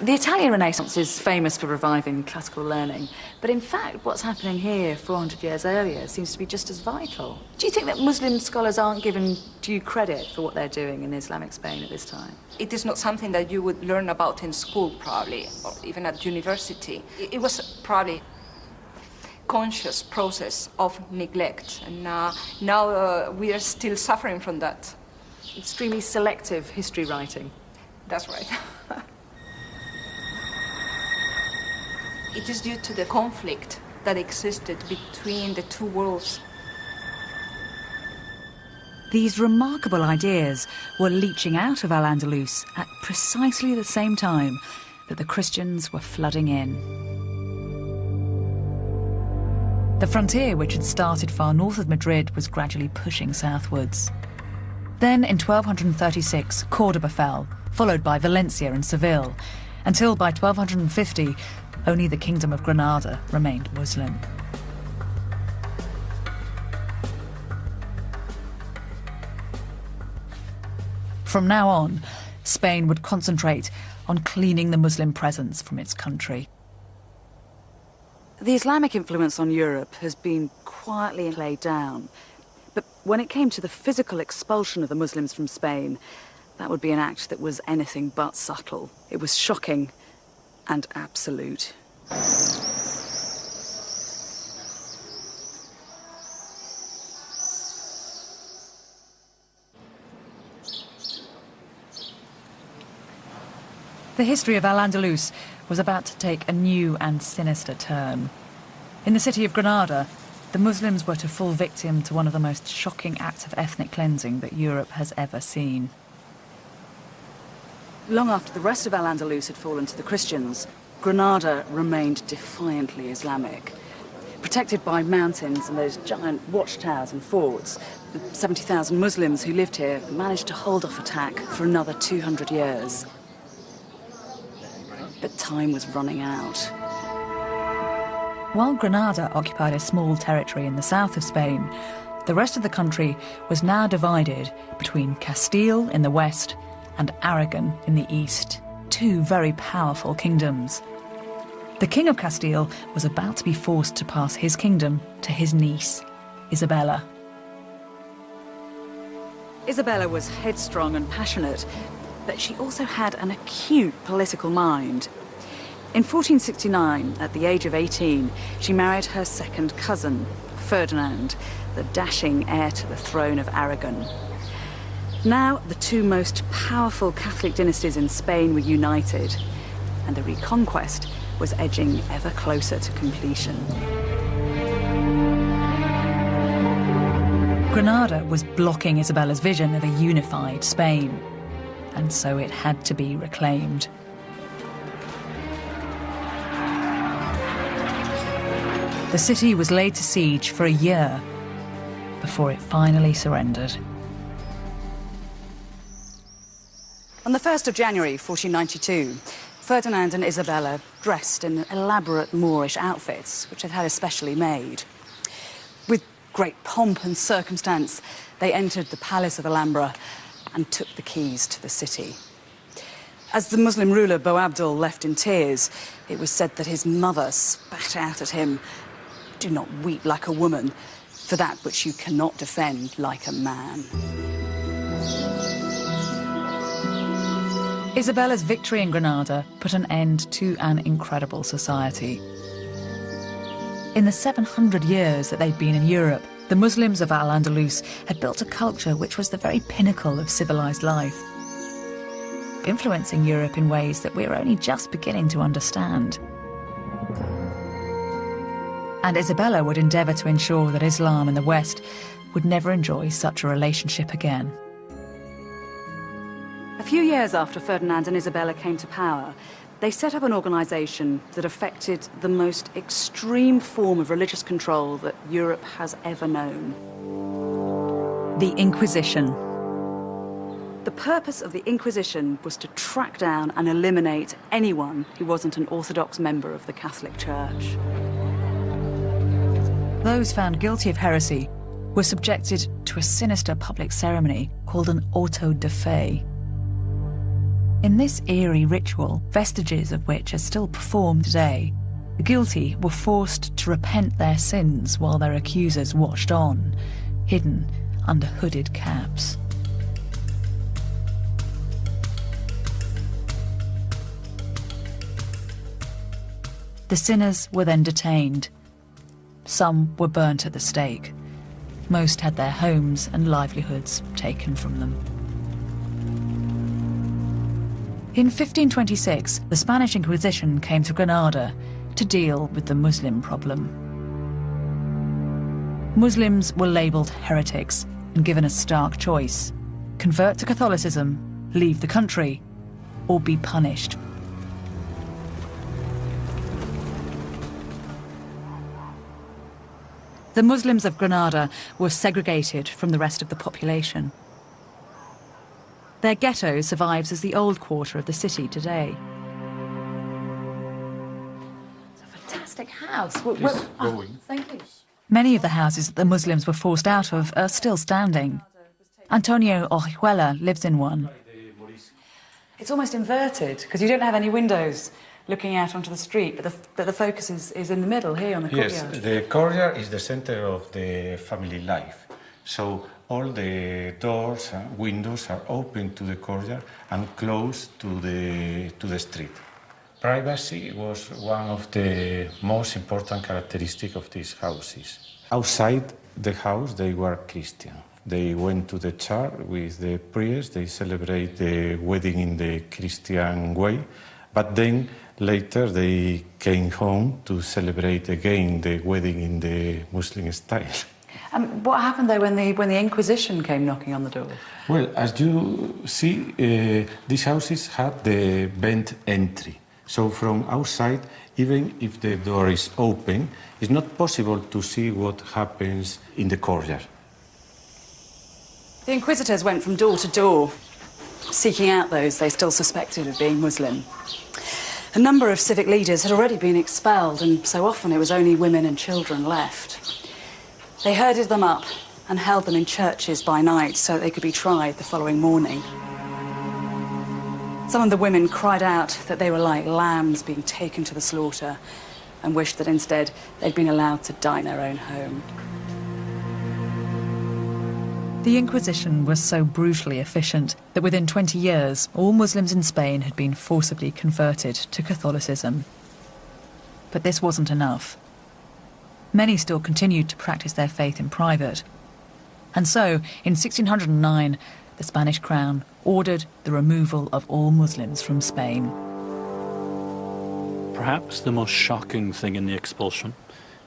The Italian Renaissance is famous for reviving classical learning, but in fact what's happening here 400 years earlier seems to be just as vital. Do you think that Muslim scholars aren't given due credit for what they're doing in Islamic Spain at this time? It is not something that you would learn about in school, probably, or even at university. It was probably a conscious process of neglect, and now we are still suffering from that. Extremely selective history writing. That's right. It is due to the conflict that existed between the two worlds. These remarkable ideas were leaching out of Al-Andalus at precisely the same time that the Christians were flooding in. The frontier, which had started far north of Madrid, was gradually pushing southwards. Then, in 1236, Cordoba fell, followed by Valencia and Seville, until by 1250, only the Kingdom of Granada remained Muslim. From now on, Spain would concentrate on cleaning the Muslim presence from its country. The Islamic influence on Europe has been quietly laid down, but when it came to the physical expulsion of the Muslims from Spain, that would be an act that was anything but subtle. It was shocking and absolute. The history of Al-Andalus was about to take a new and sinister turn. In the city of Granada, the Muslims were to fall victim to one of the most shocking acts of ethnic cleansing that Europe has ever seen. Long after the rest of Al-Andalus had fallen to the Christians, Granada remained defiantly Islamic. Protected by mountains and those giant watchtowers and forts, the 70,000 Muslims who lived here managed to hold off attack for another 200 years. But time was running out. While Granada occupied a small territory in the south of Spain, the rest of the country was now divided between Castile in the west and Aragon in the east, two very powerful kingdoms. The King of Castile was about to be forced to pass his kingdom to his niece, Isabella. Isabella was headstrong and passionate, but she also had an acute political mind. In 1469, at the age of 18, she married her second cousin, Ferdinand, the dashing heir to the throne of Aragon. Now, the two most powerful Catholic dynasties in Spain were united, and the reconquest was edging ever closer to completion. Granada was blocking Isabella's vision of a unified Spain, and so it had to be reclaimed. The city was laid to siege for a year before it finally surrendered. On the 1st of January 1492, Ferdinand and Isabella, dressed in elaborate Moorish outfits, which they'd had especially made. With great pomp and circumstance, they entered the Palace of Alhambra and took the keys to the city. As the Muslim ruler Boabdil left in tears, it was said that his mother spat out at him, "Do not weep like a woman, for that which you cannot defend like a man." Isabella's victory in Granada put an end to an incredible society. In the 700 years that they'd been in Europe, the Muslims of Al-Andalus had built a culture which was the very pinnacle of civilized life, influencing Europe in ways that we're only just beginning to understand. And Isabella would endeavour to ensure that Islam in the West would never enjoy such a relationship again. A few years after Ferdinand and Isabella came to power, they set up an organisation that affected the most extreme form of religious control that Europe has ever known. The Inquisition. The purpose of the Inquisition was to track down and eliminate anyone who wasn't an Orthodox member of the Catholic Church. Those found guilty of heresy were subjected to a sinister public ceremony called an auto de fe. In this eerie ritual, vestiges of which are still performed today, the guilty were forced to repent their sins while their accusers watched on, hidden under hooded caps. The sinners were then detained. Some were burnt at the stake. Most had their homes and livelihoods taken from them. In 1526, the Spanish Inquisition came to Granada to deal with the Muslim problem. Muslims were labelled heretics and given a stark choice: convert to Catholicism, leave the country, or be punished. The Muslims of Granada were segregated from the rest of the population. Their ghetto survives as the old quarter of the city today. It's a fantastic house. Thank you. Many of the houses that the Muslims were forced out of are still standing. Antonio Orihuela lives in one. It's almost inverted, because you don't have any windows looking out onto the street, but the focus is in the middle, here on the courtyard. Yes, the courtyard is the center of the family life. So all the doors and windows are open to the courtyard and closed to the street. Privacy was one of the most important characteristics of these houses. Outside the house, they were Christian. They went to the church with the priest, they celebrate the wedding in the Christian way, but then later they came home to celebrate again the wedding in the Muslim style. What happened though when the Inquisition came knocking on the door? Well, as you see, these houses had the bent entry. So from outside, even if the door is open, it's not possible to see what happens in the courtyard. The Inquisitors went from door to door, seeking out those they still suspected of being Muslim. A number of civic leaders had already been expelled, and so often it was only women and children left. They herded them up and held them in churches by night so that they could be tried the following morning. Some of the women cried out that they were like lambs being taken to the slaughter and wished that instead they'd been allowed to die in their own home. The Inquisition was so brutally efficient that within 20 years, all Muslims in Spain had been forcibly converted to Catholicism. But this wasn't enough. Many still continued to practice their faith in private. And so, in 1609, the Spanish crown ordered the removal of all Muslims from Spain. Perhaps the most shocking thing in the expulsion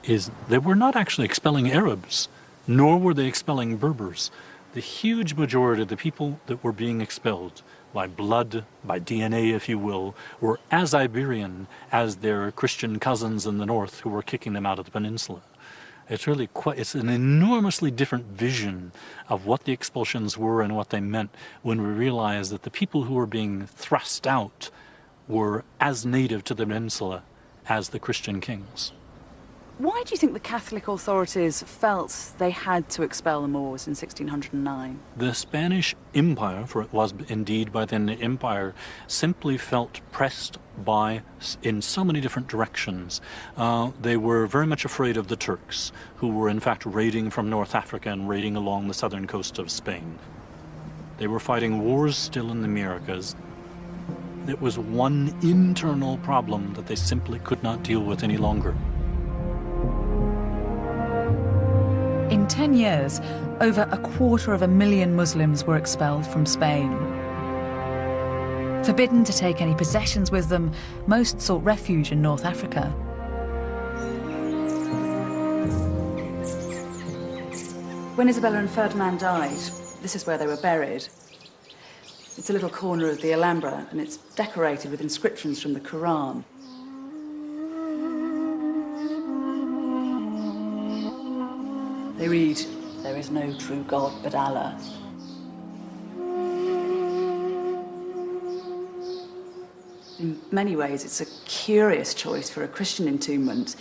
is they were not actually expelling Arabs, nor were they expelling Berbers. The huge majority of the people that were being expelled by blood, by DNA, if you will, were as Iberian as their Christian cousins in the north who were kicking them out of the peninsula. It's really it's an enormously different vision of what the expulsions were and what they meant when we realize that the people who were being thrust out were as native to the peninsula as the Christian kings. Why do you think the Catholic authorities felt they had to expel the Moors in 1609? The Spanish Empire, for it was indeed by then the Empire, simply felt pressed in so many different directions. They were very much afraid of the Turks, who were in fact raiding from North Africa and raiding along the southern coast of Spain. They were fighting wars still in the Americas. It was one internal problem that they simply could not deal with any longer. In 10 years, over 250,000 Muslims were expelled from Spain. Forbidden to take any possessions with them, most sought refuge in North Africa. When Isabella and Ferdinand died, this is where they were buried. It's a little corner of the Alhambra, and it's decorated with inscriptions from the Quran. They read, "There is no true God but Allah." In many ways, it's a curious choice for a Christian entombment,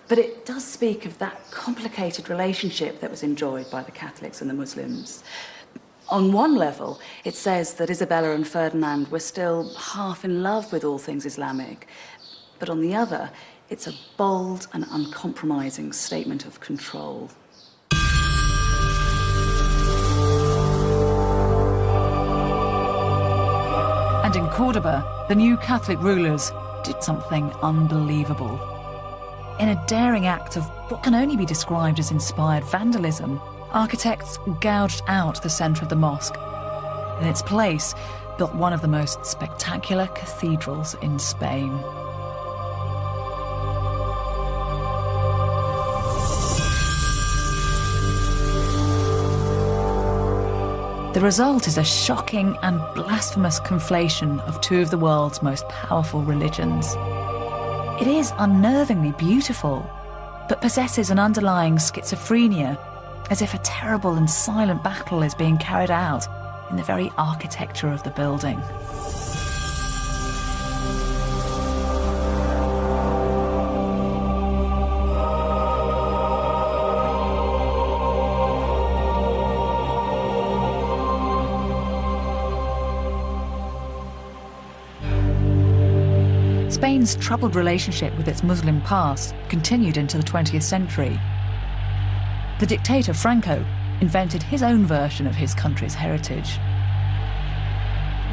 but it does speak of that complicated relationship that was enjoyed by the Catholics and the Muslims. On one level, it says that Isabella and Ferdinand were still half in love with all things Islamic. But on the other, it's a bold and uncompromising statement of control. And in Cordoba, the new Catholic rulers did something unbelievable. In a daring act of what can only be described as inspired vandalism, architects gouged out the centre of the mosque. In its place, built one of the most spectacular cathedrals in Spain. The result is a shocking and blasphemous conflation of two of the world's most powerful religions. It is unnervingly beautiful, but possesses an underlying schizophrenia, as if a terrible and silent battle is being carried out in the very architecture of the building. Spain's troubled relationship with its Muslim past continued into the 20th century. The dictator Franco invented his own version of his country's heritage.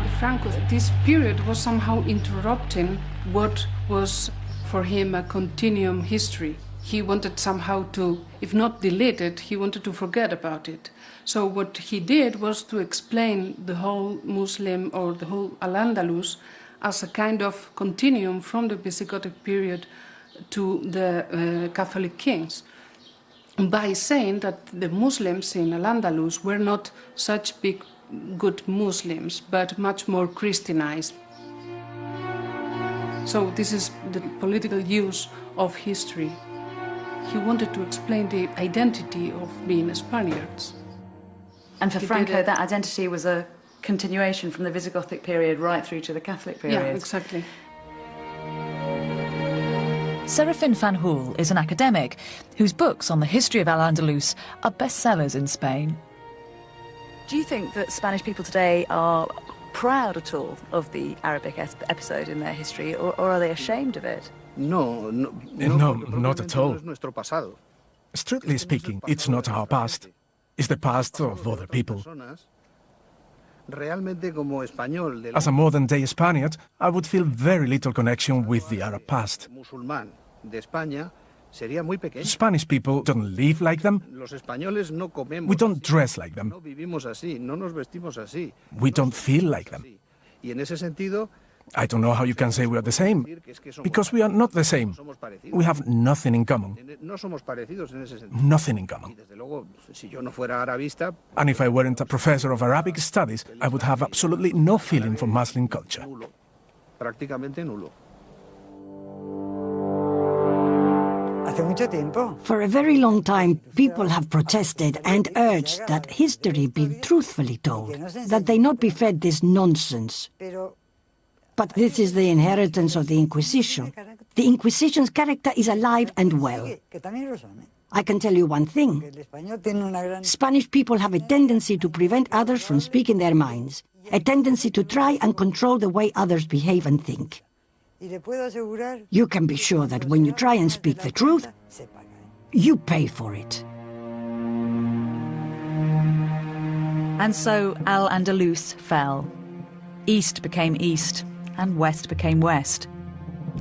For Franco, this period was somehow interrupting what was for him a continuum history. He wanted somehow to, if not delete it, he wanted to forget about it. So what he did was to explain the whole Muslim or the whole Alandalus as a kind of continuum from the Visigothic period to the Catholic kings, by saying that the Muslims in Al-Andalus were not such big, good Muslims, but much more Christianized. So this is the political use of history. He wanted to explain the identity of being Spaniards. And for Franco, that identity was a continuation from the Visigothic period right through to the Catholic period. Yeah, exactly. Serafin Fanjul is an academic whose books on the history of Al-Andalus are bestsellers in Spain. Do you think that Spanish people today are proud at all of the Arabic episode in their history, or are they ashamed of it? No, not at all. Strictly speaking, it's not our past. It's the past of other people. As a modern-day Spaniard, I would feel very little connection with the Arab past. Spanish people don't live like them. We don't dress like them. We don't feel like them. I don't know how you can say we are the same, because we are not the same. We have nothing in common. Nothing in common. And if I weren't a professor of Arabic studies, I would have absolutely no feeling for Muslim culture. For a very long time, people have protested and urged that history be truthfully told, that they not be fed this nonsense. But this is the inheritance of the Inquisition. The Inquisition's character is alive and well. I can tell you one thing. Spanish people have a tendency to prevent others from speaking their minds, a tendency to try and control the way others behave and think. You can be sure that when you try and speak the truth, you pay for it. And so Al-Andalus fell. East became East, and West became West.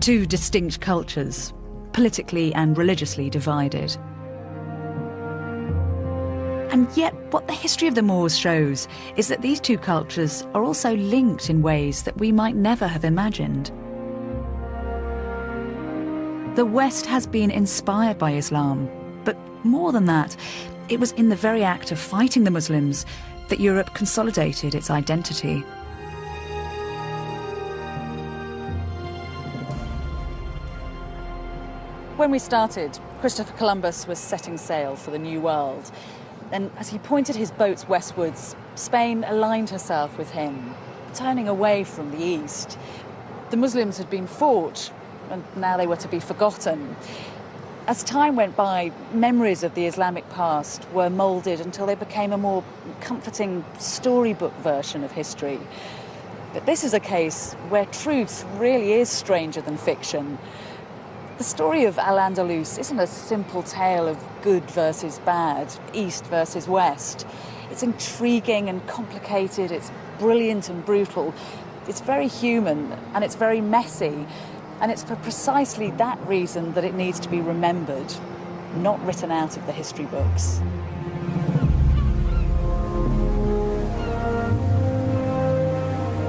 Two distinct cultures, politically and religiously divided. And yet, what the history of the Moors shows is that these two cultures are also linked in ways that we might never have imagined. The West has been inspired by Islam, but more than that, it was in the very act of fighting the Muslims that Europe consolidated its identity. When we started, Christopher Columbus was setting sail for the New World. And as he pointed his boats westwards, Spain aligned herself with him, turning away from the East. The Muslims had been fought, and now they were to be forgotten. As time went by, memories of the Islamic past were moulded until they became a more comforting storybook version of history. But this is a case where truth really is stranger than fiction. The story of Alandalus isn't a simple tale of good versus bad, east versus west. It's intriguing and complicated, it's brilliant and brutal, it's very human and it's very messy. And it's for precisely that reason that it needs to be remembered, not written out of the history books.